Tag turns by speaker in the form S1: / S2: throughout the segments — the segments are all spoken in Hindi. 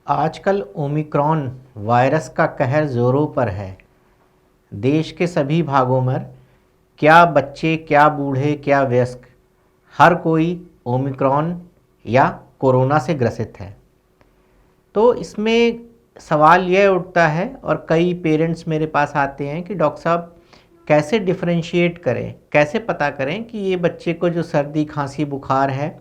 S1: आजकल ओमिक्रॉन वायरस का कहर ज़ोरों पर है। देश के सभी भागों में क्या बच्चे, क्या बूढ़े, क्या वयस्क, हर कोई ओमिक्रॉन या कोरोना से ग्रसित है। तो इसमें सवाल यह उठता है और कई पेरेंट्स मेरे पास आते हैं कि डॉक्टर साहब कैसे डिफरेंशिएट करें, कैसे पता करें कि ये बच्चे को जो सर्दी खांसी बुखार है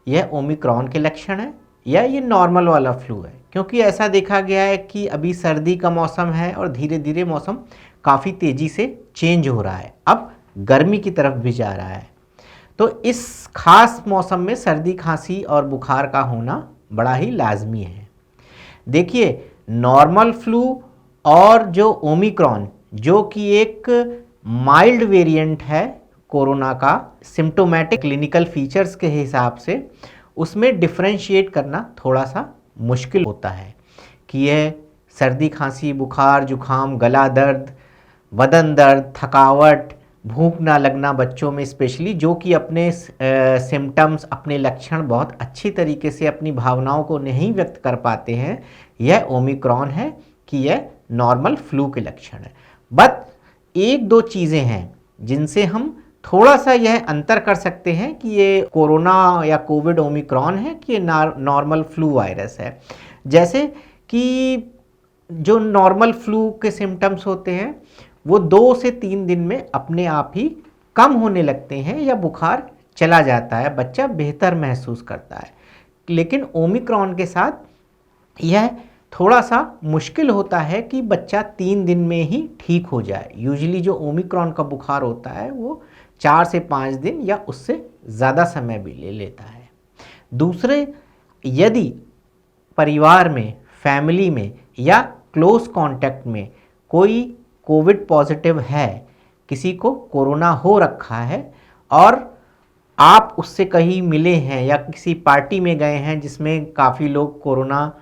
S1: यह ओमिक्रॉन के लक्षण है या ये नॉर्मल वाला फ्लू है। क्योंकि ऐसा देखा गया है कि अभी सर्दी का मौसम है और धीरे धीरे मौसम काफ़ी तेज़ी से चेंज हो रहा है, अब गर्मी की तरफ भी जा रहा है। तो इस खास मौसम में सर्दी खांसी और बुखार का होना बड़ा ही लाजमी है। देखिए, नॉर्मल फ्लू और जो ओमिक्रॉन जो कि एक माइल्ड वेरिएंट है कोरोना का, सिम्टोमेटिक क्लिनिकल फीचर्स के हिसाब से उसमें डिफरेंशिएट करना थोड़ा सा मुश्किल होता है कि यह सर्दी खांसी बुखार जुखाम गला दर्द बदन दर्द थकावट भूख ना लगना बच्चों में स्पेशली, जो कि अपने सिम्टम्स अपने लक्षण बहुत अच्छी तरीके से अपनी भावनाओं को नहीं व्यक्त कर पाते हैं, यह ओमिक्रॉन है कि यह नॉर्मल फ्लू के लक्षण है। बट एक दो चीज़ें हैं जिनसे हम थोड़ा सा यह अंतर कर सकते हैं कि ये कोरोना या कोविड ओमिक्रॉन है कि ये नॉर्मल फ्लू वायरस है। जैसे कि जो नॉर्मल फ्लू के सिम्टम्स होते हैं वो 2 से 3 दिन में अपने आप ही कम होने लगते हैं या बुखार चला जाता है, बच्चा बेहतर महसूस करता है। लेकिन ओमिक्रॉन के साथ यह थोड़ा सा मुश्किल होता है कि बच्चा 3 दिन में ही ठीक हो जाए। यूजुअली जो ओमिक्रॉन का बुखार होता है वो 4 से 5 दिन या उससे ज़्यादा समय भी ले लेता है। दूसरे, यदि परिवार में, फैमिली में या क्लोज कांटेक्ट में कोई कोविड पॉजिटिव है, किसी को कोरोना हो रखा है और आप उससे कहीं मिले हैं या किसी पार्टी में गए हैं जिसमें काफ़ी लोग कोरोना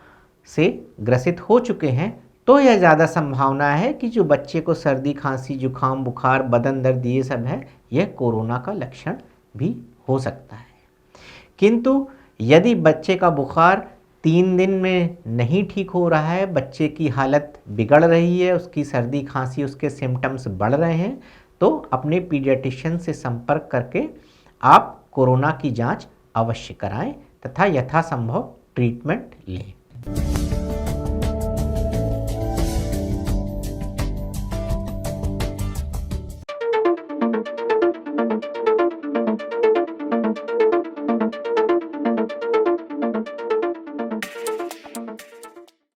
S1: से ग्रसित हो चुके हैं, तो यह ज़्यादा संभावना है कि जो बच्चे को सर्दी खांसी जुखाम बुखार बदन दर्द ये सब है, यह कोरोना का लक्षण भी हो सकता है। किंतु यदि बच्चे का बुखार 3 दिन में नहीं ठीक हो रहा है, बच्चे की हालत बिगड़ रही है, उसकी सर्दी खांसी उसके सिम्टम्स बढ़ रहे हैं, तो अपने पीडियाट्रिशियन से संपर्क करके आप कोरोना की जांच अवश्य कराएं तथा यथासंभव ट्रीटमेंट लें।